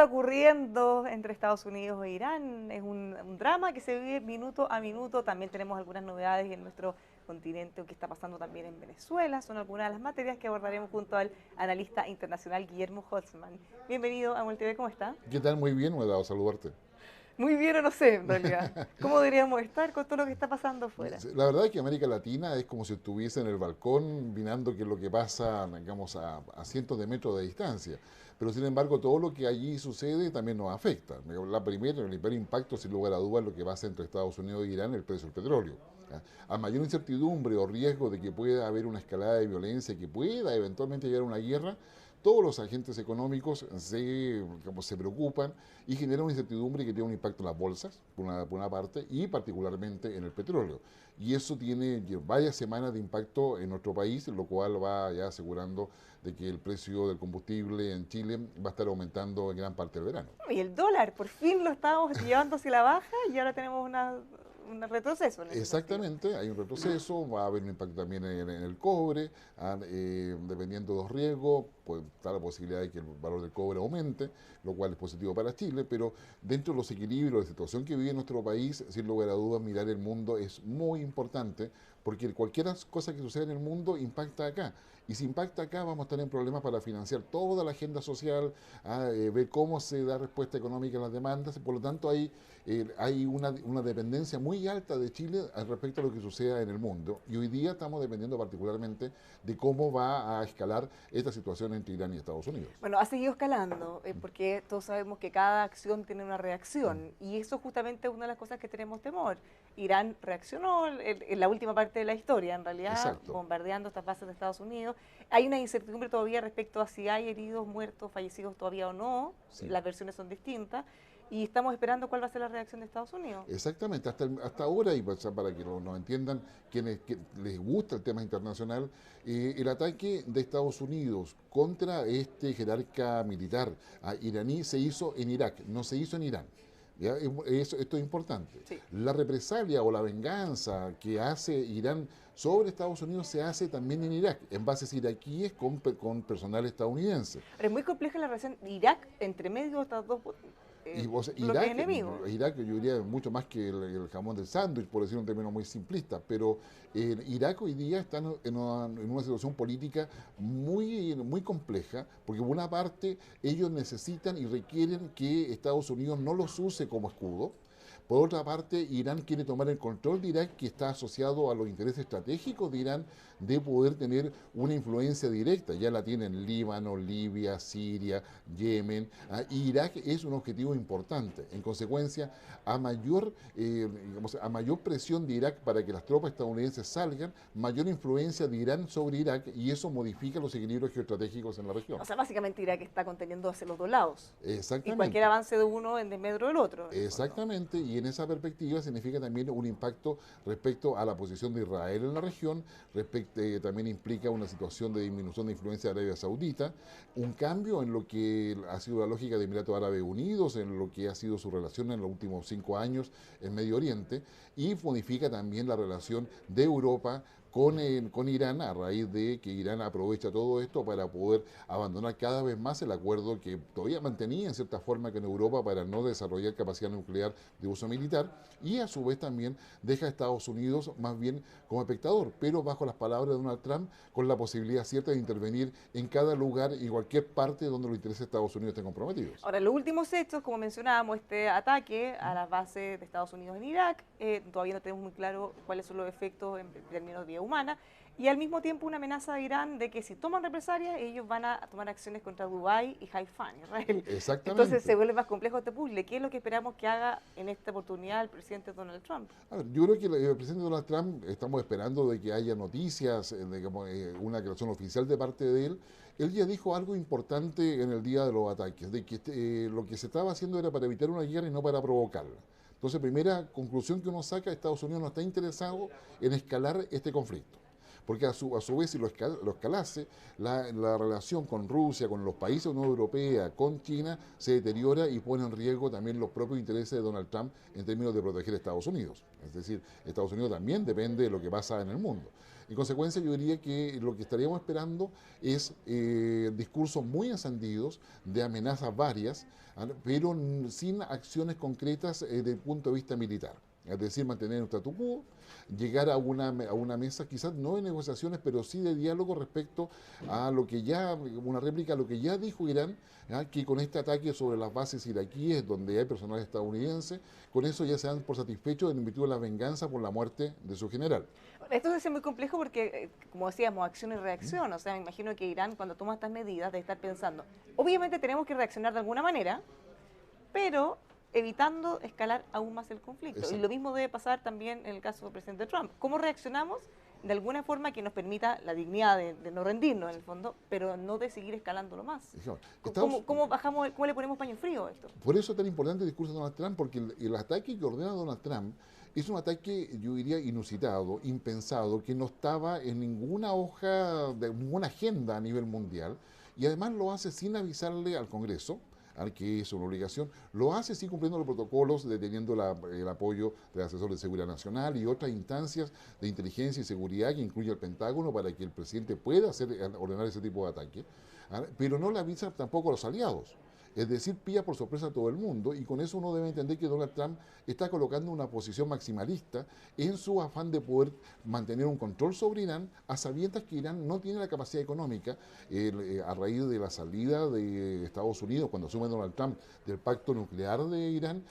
está ocurriendo entre Estados Unidos e Irán? Es un drama que se vive minuto a minuto. También tenemos algunas novedades en nuestro continente, o que está pasando también en Venezuela. Son algunas de las materias que abordaremos junto al analista internacional Guillermo Holtzman. Bienvenido a MultiV, ¿cómo está? ¿Qué tal? Muy bien, me ha dado saludarte. Muy bien, o no sé, en realidad. ¿Cómo deberíamos estar con todo lo que está pasando afuera? La verdad es que América Latina es como si estuviese en el balcón mirando qué es lo que pasa, digamos, a cientos de metros de distancia. Pero sin embargo, todo lo que allí sucede también nos afecta. El primer impacto, sin lugar a dudas, es lo que pasa entre Estados Unidos e Irán, el precio del petróleo. ¿Ya? A mayor incertidumbre o riesgo de que pueda haber una escalada de violencia, que pueda eventualmente llegar a una guerra, todos los agentes económicos se preocupan y generan una incertidumbre que tiene un impacto en las bolsas, por una parte, y particularmente en el petróleo. Y eso tiene varias semanas de impacto en nuestro país, lo cual va ya asegurando de que el precio del combustible en Chile va a estar aumentando en gran parte del verano. Y el dólar, por fin lo estábamos llevando hacia la baja y ahora tenemos un retroceso en ese sentido. Exactamente, hay un retroceso, va a haber un impacto también en el cobre, dependiendo de los riesgos, pues está la posibilidad de que el valor del cobre aumente, lo cual es positivo para Chile, pero dentro de los equilibrios, de la situación que vive nuestro país, sin lugar a dudas, mirar el mundo es muy importante, porque cualquier cosa que suceda en el mundo impacta acá. Y si impacta acá, vamos a estar en problemas para financiar toda la agenda social, ver cómo se da respuesta económica a las demandas. Por lo tanto, hay una dependencia muy alta de Chile respecto a lo que suceda en el mundo. Y hoy día estamos dependiendo particularmente de cómo va a escalar esta situación entre Irán y Estados Unidos. Bueno, ha seguido escalando, porque todos sabemos que cada acción tiene una reacción, y eso justamente es una de las cosas que tenemos temor. Irán reaccionó en la última parte de la historia, en realidad, Exacto. bombardeando estas bases de Estados Unidos. Hay una incertidumbre todavía respecto a si hay heridos, muertos, fallecidos todavía o no, Sí. las versiones son distintas, y estamos esperando cuál va a ser la reacción de Estados Unidos. Exactamente, hasta ahora, y para que nos entiendan quienes que les gusta el tema internacional, el ataque de Estados Unidos contra este jerarca militar iraní se hizo en Irak, no se hizo en Irán. ¿Ya? Esto es importante. Sí. La represalia o la venganza que hace Irán sobre Estados Unidos se hace también en Irak, en bases iraquíes con personal estadounidense. Pero es muy compleja la relación de Irak entre medio de estas dos Y o sea, bloques enemigos. Irak, yo diría mucho más que el jamón del sándwich, por decir un término muy simplista, pero Irak hoy día está en una situación política muy compleja, porque por una parte ellos necesitan y requieren que Estados Unidos no los use como escudo. Por otra parte, Irán quiere tomar el control de Irak, que está asociado a los intereses estratégicos de Irán de poder tener una influencia directa. Ya la tienen Líbano, Libia, Siria, Yemen. Irak es un objetivo importante. En consecuencia, a mayor presión de Irak para que las tropas estadounidenses salgan, mayor influencia de Irán sobre Irak, y eso modifica los equilibrios geoestratégicos en la región. O sea, básicamente Irak está conteniendo hacia los dos lados. Y cualquier Exactamente. avance de uno en desmedro del otro, en el fondo. Exactamente, y en esa perspectiva significa también un impacto respecto a la posición de Israel en la región, también implica una situación de disminución de influencia de Arabia Saudita, un cambio en lo que ha sido la lógica de Emiratos Árabes Unidos, en lo que ha sido su relación en los últimos 5 años en Medio Oriente, y modifica también la relación de Europa con Irán, a raíz de que Irán aprovecha todo esto para poder abandonar cada vez más el acuerdo que todavía mantenía en cierta forma con Europa para no desarrollar capacidad nuclear de uso militar, y a su vez también deja a Estados Unidos más bien como espectador, pero bajo las palabras de Donald Trump, con la posibilidad cierta de intervenir en cada lugar y cualquier parte donde los intereses de Estados Unidos estén comprometidos. Ahora, los últimos hechos, como mencionábamos, este ataque a las bases de Estados Unidos en Irak, todavía no tenemos muy claro cuáles son los efectos en términos de vida humana, y al mismo tiempo una amenaza de Irán de que si toman represalias, ellos van a tomar acciones contra Dubái y Haifa, Israel. Entonces se Exactamente. vuelve más complejo este puzzle. ¿Qué es lo que esperamos que haga en esta oportunidad el presidente Donald Trump? A ver, yo creo que el presidente Donald Trump, estamos esperando de que haya noticias, una declaración oficial de parte de él. Él ya dijo algo importante en el día de los ataques, de que lo que se estaba haciendo era para evitar una guerra y no para provocarla. Entonces, primera conclusión que uno saca, Estados Unidos no está interesado en escalar este conflicto. porque a su vez si lo escalase, la relación con Rusia, con los países de la Unión Europea, con China, se deteriora y pone en riesgo también los propios intereses de Donald Trump en términos de proteger a Estados Unidos. Es decir, Estados Unidos también depende de lo que pasa en el mundo. En consecuencia, yo diría que lo que estaríamos esperando es discursos muy encendidos de amenazas varias, pero sin acciones concretas desde el punto de vista militar. Es decir, mantener un statu quo, llegar a una mesa, quizás no de negociaciones, pero sí de diálogo respecto a lo que ya, una réplica a lo que ya dijo Irán, que con este ataque sobre las bases iraquíes, donde hay personal estadounidense, con eso ya se dan por satisfechos en virtud de la venganza por la muerte de su general. Esto debe ser muy complejo porque, como decíamos, acción y reacción. O sea, me imagino que Irán, cuando toma estas medidas, debe estar pensando, obviamente tenemos que reaccionar de alguna manera, pero evitando escalar aún más el conflicto. Exacto. Y lo mismo debe pasar también en el caso del presidente Trump. ¿Cómo reaccionamos? De alguna forma que nos permita la dignidad de no rendirnos en el fondo, pero no de seguir escalándolo más. ¿Cómo bajamos, cómo le ponemos paño frío a esto? Por eso es tan importante el discurso de Donald Trump, porque el ataque que ordena Donald Trump es un ataque, yo diría, inusitado, impensado, que no estaba en ninguna hoja, de ninguna agenda a nivel mundial, y además lo hace sin avisarle al Congreso, al que es una obligación, lo hace sí cumpliendo los protocolos, teniendo el apoyo del asesor de seguridad nacional y otras instancias de inteligencia y seguridad que incluye el Pentágono para que el presidente pueda ordenar ese tipo de ataque, pero no le avisa tampoco a los aliados. Es decir, pilla por sorpresa a todo el mundo y con eso uno debe entender que Donald Trump está colocando una posición maximalista en su afán de poder mantener un control sobre Irán a sabiendas que Irán no tiene la capacidad económica a raíz de la salida de Estados Unidos cuando asume Donald Trump del pacto nuclear de Irán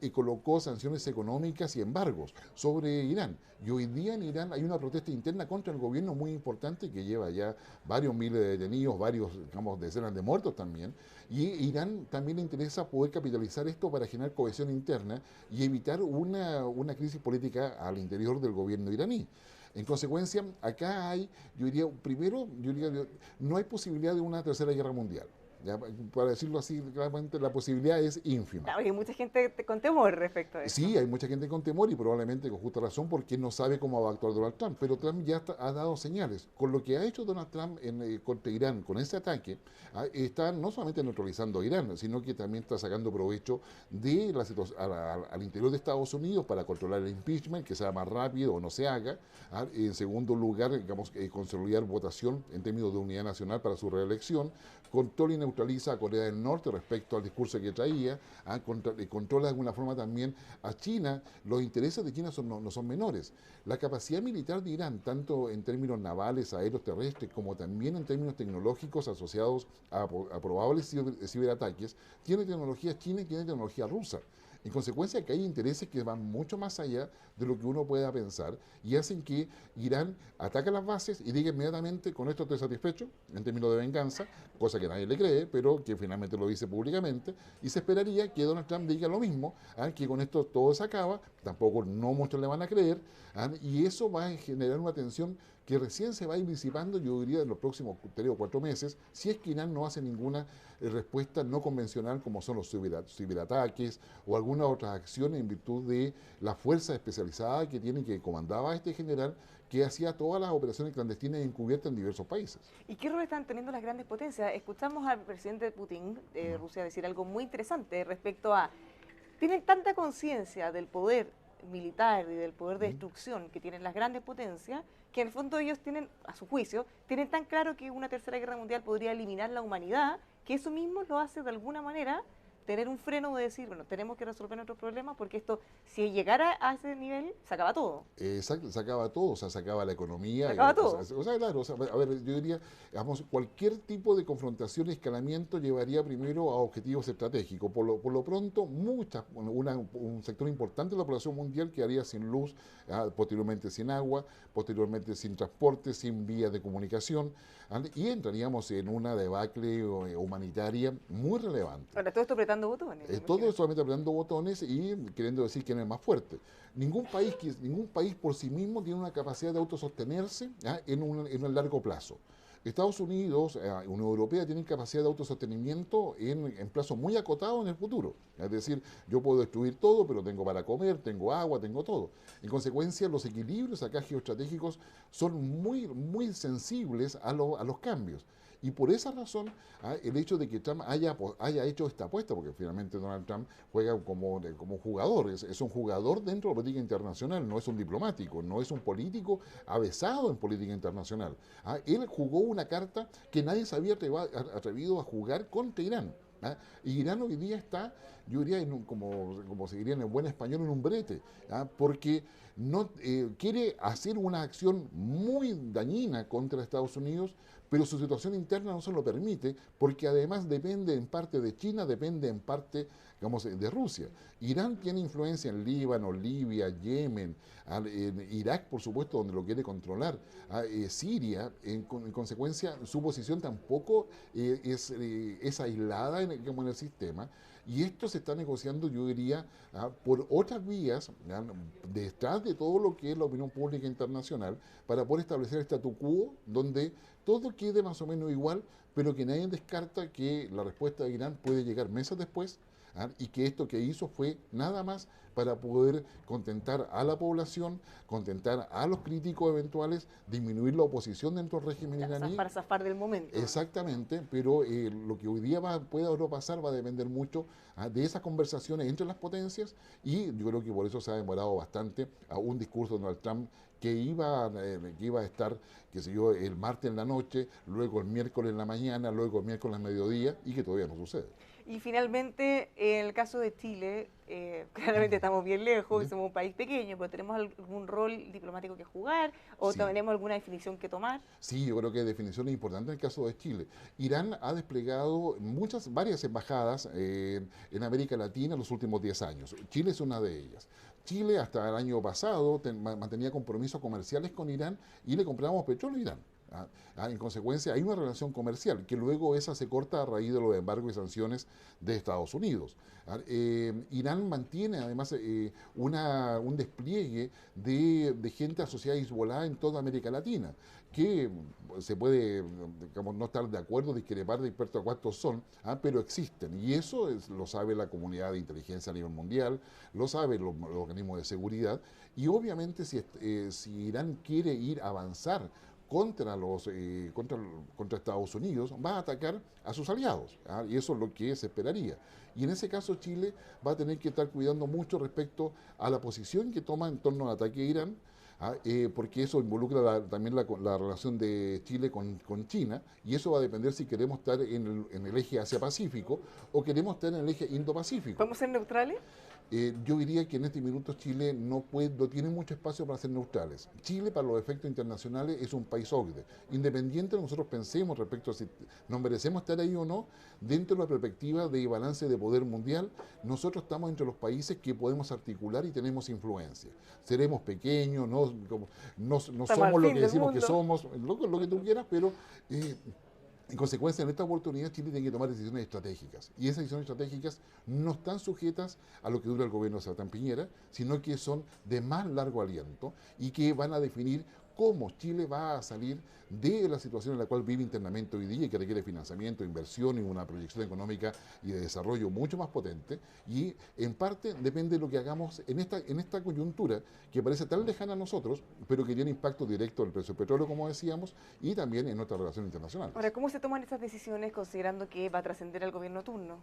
y colocó sanciones económicas y embargos sobre Irán. Y hoy día en Irán hay una protesta interna contra el gobierno muy importante que lleva ya varios miles de detenidos, digamos, decenas de muertos también. Y Irán también le interesa poder capitalizar esto para generar cohesión interna y evitar una crisis política al interior del gobierno iraní. En consecuencia, acá hay, yo diría, primero, no hay posibilidad de una tercera guerra mundial. Ya, para decirlo así, claramente la posibilidad es ínfima. Claro, hay mucha gente con temor respecto a eso. Sí, hay mucha gente con temor y probablemente con justa razón porque no sabe cómo va a actuar Donald Trump. Pero Trump ya ha dado señales. Con lo que ha hecho Donald Trump contra Irán, con ese ataque, está no solamente neutralizando a Irán, sino que también está sacando provecho de la situación al interior de Estados Unidos para controlar el impeachment, que sea más rápido o no se haga. En segundo lugar, digamos, consolidar votación en términos de unidad nacional para su reelección. Controla y neutraliza a Corea del Norte respecto al discurso que traía, controla de alguna forma también a China. Los intereses de China no son menores. La capacidad militar de Irán, tanto en términos navales, aéreos, terrestres, como también en términos tecnológicos asociados a probables ciberataques, tiene tecnología china y tiene tecnología rusa. En consecuencia, que hay intereses que van mucho más allá de lo que uno pueda pensar y hacen que Irán ataque las bases y diga inmediatamente, con esto estoy satisfecho, en términos de venganza, cosa que nadie le cree, pero que finalmente lo dice públicamente, y se esperaría que Donald Trump diga lo mismo, que con esto todo se acaba, tampoco no muchos le van a creer, y eso va a generar una tensión que recién se va a ir disipando, yo diría, en los próximos 3 o 4 meses, si es que Irán no hace ninguna respuesta no convencional como son los ciberataques o algunas otras acciones en virtud de la fuerza especializada que tiene, que comandaba este general, que hacía todas las operaciones clandestinas encubiertas en diversos países. ¿Y qué rol están teniendo las grandes potencias? Escuchamos al presidente Putin de Rusia decir algo muy interesante respecto a, tienen tanta conciencia del poder militar y del poder de destrucción que tienen las grandes potencias, que en el fondo ellos tienen, a su juicio, tienen tan claro que una tercera guerra mundial podría eliminar la humanidad, que eso mismo lo hace de alguna manera tener un freno de decir, bueno, tenemos que resolver nuestros problemas porque esto, si llegara a ese nivel, se acaba todo. Exacto, se acaba todo, o sea, se acaba la economía. Se acaba todo. O sea, claro, a ver, yo diría, digamos, cualquier tipo de confrontación y escalamiento llevaría primero a objetivos estratégicos. Por lo pronto, un sector importante de la población mundial quedaría sin luz, posteriormente sin agua, posteriormente sin transporte, sin vías de comunicación, y entraríamos en una debacle humanitaria muy relevante. Ahora, todo esto apretando botones. Todo es solamente apretando botones y queriendo decir quién es más fuerte. Ningún país por sí mismo tiene una capacidad de autosostenerse en un largo plazo. Estados Unidos, Unión Europea tienen capacidad de autosostenimiento en plazo muy acotado en el futuro. Es decir, yo puedo destruir todo, pero tengo para comer, tengo agua, tengo todo. En consecuencia, los equilibrios acá geoestratégicos son muy sensibles a los cambios. Y por esa razón, el hecho de que Trump haya hecho esta apuesta, porque finalmente Donald Trump juega como jugador, es un jugador dentro de la política internacional, no es un diplomático, no es un político avesado en política internacional. Él jugó una carta que nadie se había atrevido a jugar contra Irán. Y Irán hoy día está, yo diría, como se diría en el buen español, en un brete, porque no quiere hacer una acción muy dañina contra Estados Unidos, pero su situación interna no se lo permite, porque además depende en parte de China, depende en parte, digamos, de Rusia. Irán tiene influencia en Líbano, Libia, Yemen, en Irak, por supuesto, donde lo quiere controlar, Siria. En consecuencia, su posición tampoco es aislada en el sistema. Y esto se está negociando, yo diría, por otras vías, detrás de todo lo que es la opinión pública internacional, para poder establecer el statu quo, donde todo quede más o menos igual, pero que nadie descarta que la respuesta de Irán puede llegar meses después, y que esto que hizo fue nada más para poder contentar a la población, contentar a los críticos eventuales, disminuir la oposición dentro del régimen iraní. Para zafar del momento. Exactamente, pero lo que hoy día pueda o no pasar va a depender mucho de esas conversaciones entre las potencias, y yo creo que por eso se ha demorado bastante a un discurso de Donald Trump que iba a estar, qué sé yo, el martes en la noche, luego el miércoles en la mañana, luego el miércoles al mediodía, y que todavía no sucede. Y finalmente, en el caso de Chile, claramente estamos bien lejos, somos un país pequeño, pero ¿tenemos algún rol diplomático que jugar o Sí. tenemos alguna definición que tomar? Sí, yo creo que definición es importante en el caso de Chile. Irán ha desplegado varias embajadas en América Latina en los últimos 10 años. Chile es una de ellas. Chile hasta el año pasado mantenía compromisos comerciales con Irán y le comprábamos petróleo a Irán. En consecuencia, hay una relación comercial que luego esa se corta a raíz de los embargos y sanciones de Estados Unidos. Irán mantiene además un despliegue de gente asociada a Hezbollah en toda América Latina, que se puede, digamos, no estar de acuerdo, discrepar respecto a cuántos son, pero existen. Y eso lo sabe la comunidad de inteligencia a nivel mundial, lo saben los organismos de seguridad. Y obviamente si Irán quiere avanzar contra Estados Unidos, va a atacar a sus aliados, y eso es lo que se esperaría. Y en ese caso Chile va a tener que estar cuidando mucho respecto a la posición que toma en torno al ataque a Irán, porque eso involucra también la relación de Chile con China, y eso va a depender si queremos estar en el eje Asia-Pacífico o queremos estar en el eje Indo-Pacífico. ¿Podemos ser neutrales? Yo diría que en este minuto Chile no tiene mucho espacio para ser neutrales. Chile, para los efectos internacionales, es un país OCDE. Independiente de nosotros pensemos respecto a si nos merecemos estar ahí o no, dentro de la perspectiva de balance de poder mundial, nosotros estamos entre los países que podemos articular y tenemos influencia. Seremos pequeños, no somos lo que decimos que somos, lo que tú quieras, pero en consecuencia, en esta oportunidad Chile tiene que tomar decisiones estratégicas, y esas decisiones estratégicas no están sujetas a lo que dura el gobierno de Sebastián Piñera, sino que son de más largo aliento y que van a definir cómo Chile va a salir de la situación en la cual vive internamente hoy día, y que requiere financiamiento, inversión y una proyección económica y de desarrollo mucho más potente. Y en parte depende de lo que hagamos en esta coyuntura que parece tan lejana a nosotros, pero que tiene impacto directo en el precio del petróleo, como decíamos, y también en nuestra relación internacional. Ahora, ¿cómo se toman estas decisiones considerando que va a trascender al gobierno turno?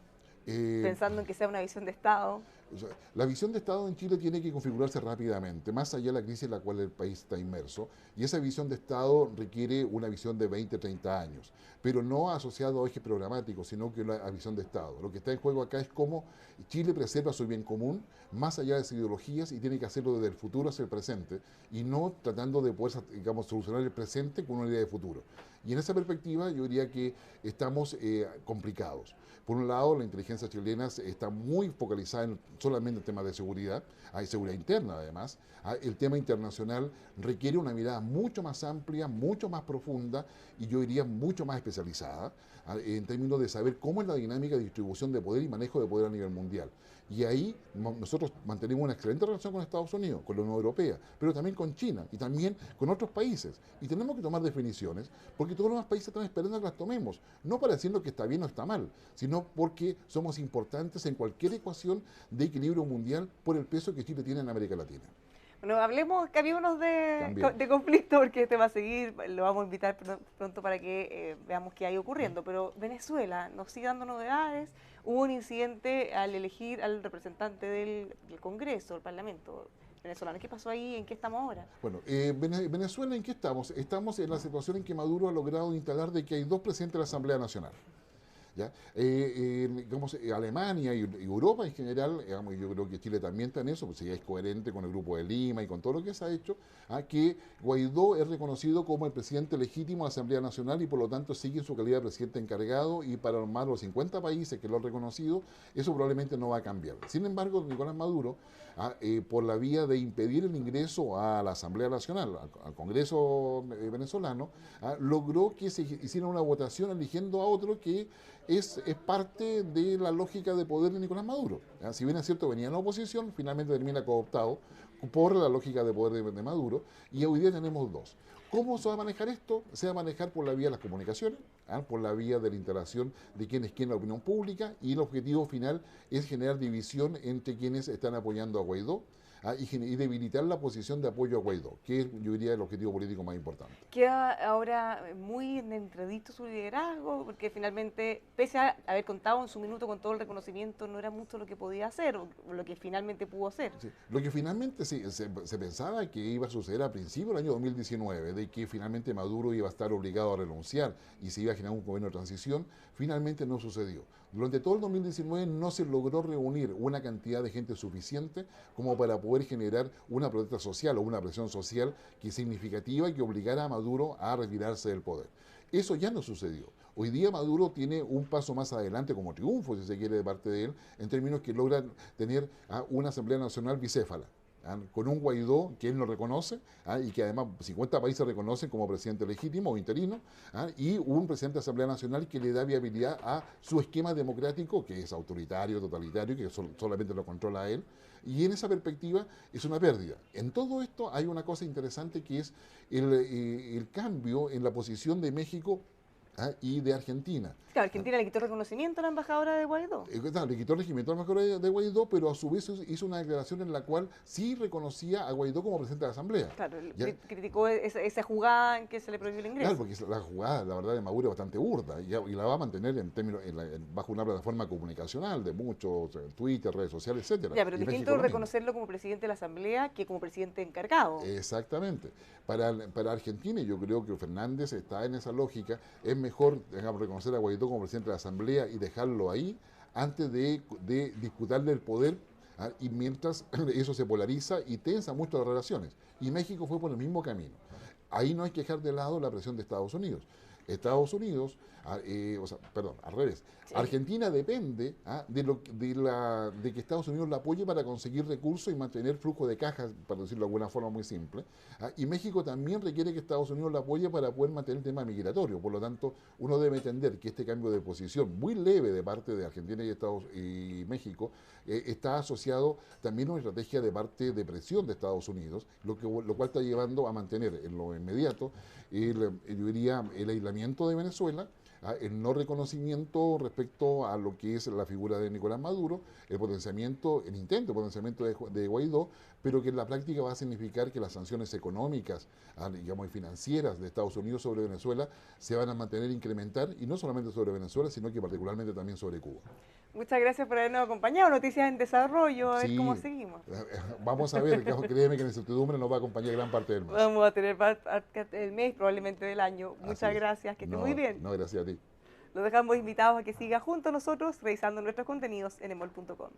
Pensando en que sea una visión de Estado. O sea, la visión de Estado en Chile tiene que configurarse rápidamente, más allá de la crisis en la cual el país está inmerso, y esa visión de Estado requiere una visión de 20, 30 años, pero no asociado a ejes programáticos, sino que una visión de Estado. Lo que está en juego acá es cómo Chile preserva su bien común, más allá de sus ideologías, y tiene que hacerlo desde el futuro hacia el presente, y no tratando de poder, digamos, solucionar el presente con una idea de futuro. Y en esa perspectiva yo diría que estamos complicados. Por un lado, la inteligencia chilena está muy focalizada solamente el tema de seguridad, hay seguridad interna además. El tema internacional requiere una mirada mucho más amplia, mucho más profunda y yo diría mucho más especializada en términos de saber cómo es la dinámica de distribución de poder y manejo de poder a nivel mundial. Y ahí nosotros mantenemos una excelente relación con Estados Unidos, con la Unión Europea, pero también con China y también con otros países. Y tenemos que tomar definiciones porque todos los demás países están esperando que las tomemos, no para decirnos que está bien o está mal, sino porque somos importantes en cualquier ecuación de equilibrio mundial por el peso que Chile tiene en América Latina. Bueno, cambiémonos de conflicto porque este va a seguir, lo vamos a invitar pronto para que veamos qué hay ocurriendo, pero Venezuela nos sigue dando novedades. Hubo un incidente al elegir al representante del Congreso, del Parlamento venezolano. ¿Qué pasó ahí? ¿En qué estamos ahora? Bueno, Venezuela, ¿en qué estamos? Estamos en la situación en que Maduro ha logrado instalar de que hay dos presidentes de la Asamblea Nacional. ¿Ya? Digamos, Alemania y Europa en general, digamos, yo creo que Chile también está en eso, pues ya es coherente con el Grupo de Lima y con todo lo que se ha hecho, que Guaidó es reconocido como el presidente legítimo de la Asamblea Nacional y por lo tanto sigue en su calidad de presidente encargado y para más de los 50 países que lo han reconocido, eso probablemente no va a cambiar. Sin embargo, Nicolás Maduro, por la vía de impedir el ingreso a la Asamblea Nacional, al Congreso venezolano, logró que se hiciera una votación eligiendo a otro que es parte de la lógica de poder de Nicolás Maduro. Si bien es cierto, venía en oposición, finalmente termina cooptado por la lógica de poder de Maduro, y hoy día tenemos dos. ¿Cómo se va a manejar esto? Se va a manejar por la vía de las comunicaciones, por la vía de la interacción de quién es quién en la opinión pública, y el objetivo final es generar división entre quienes están apoyando a Guaidó, y debilitar la posición de apoyo a Guaidó, que es, yo diría, el objetivo político más importante. Queda ahora muy en entredicho su liderazgo, porque finalmente, pese a haber contado en su minuto con todo el reconocimiento, no era mucho lo que podía hacer, o lo que finalmente pudo hacer. Sí, lo que finalmente se pensaba que iba a suceder a principios del año 2019, de que finalmente Maduro iba a estar obligado a renunciar y se iba a generar un gobierno de transición, finalmente no sucedió. Durante todo el 2019 no se logró reunir una cantidad de gente suficiente como para poder generar una protesta social o una presión social que es significativa y que obligara a Maduro a retirarse del poder. Eso ya no sucedió. Hoy día Maduro tiene un paso más adelante como triunfo, si se quiere, de parte de él, en términos que logra tener una Asamblea Nacional bicéfala, con un Guaidó que él no reconoce y que además 50 países reconocen como presidente legítimo o interino, y un presidente de Asamblea Nacional que le da viabilidad a su esquema democrático, que es autoritario, totalitario, que solamente lo controla él, y en esa perspectiva es una pérdida. En todo esto hay una cosa interesante que es el cambio en la posición de México y de Argentina. Claro, Argentina le quitó reconocimiento a la embajadora de Guaidó. Le quitó el regimiento a la embajadora de Guaidó, pero a su vez hizo una declaración en la cual sí reconocía a Guaidó como presidente de la Asamblea. Claro, criticó esa jugada en que se le prohibió el ingreso. Claro, porque la jugada, la verdad, de Maduro es bastante burda y la va a mantener bajo una plataforma comunicacional de muchos, Twitter, redes sociales, etcétera. Ya, pero distinto reconocerlo como presidente de la Asamblea que como presidente encargado. Exactamente. Para Argentina, y yo creo que Fernández está en esa lógica, es mejor reconocer a Guaidó como presidente de la Asamblea y dejarlo ahí antes de disputarle el poder, y mientras eso se polariza y tensa mucho las relaciones. Y México fue por el mismo camino. Ahí no hay que dejar de lado la presión de Estados Unidos. Estados Unidos, al revés. Sí. Argentina depende de que Estados Unidos la apoye para conseguir recursos y mantener flujo de cajas, para decirlo de alguna forma muy simple. Y México también requiere que Estados Unidos la apoye para poder mantener el tema migratorio. Por lo tanto, uno debe entender que este cambio de posición muy leve de parte de Argentina y México está asociado también a una estrategia de parte de presión de Estados Unidos, lo cual está llevando a mantener en lo inmediato yo diría el aislamiento de Venezuela, el no reconocimiento respecto a lo que es la figura de Nicolás Maduro, el intento de potenciamiento de Guaidó, pero que en la práctica va a significar que las sanciones económicas, digamos, y financieras de Estados Unidos sobre Venezuela se van a mantener e incrementar, y no solamente sobre Venezuela, sino que particularmente también sobre Cuba. Muchas gracias por habernos acompañado. Noticias en Desarrollo, a ver cómo seguimos. Vamos a ver, créeme que la incertidumbre nos va a acompañar gran parte del mes. Vamos a tener el mes, probablemente del año. Muchas gracias, que esté muy bien. No, gracias a ti. Los dejamos invitados a que siga junto a nosotros revisando nuestros contenidos en emol.com.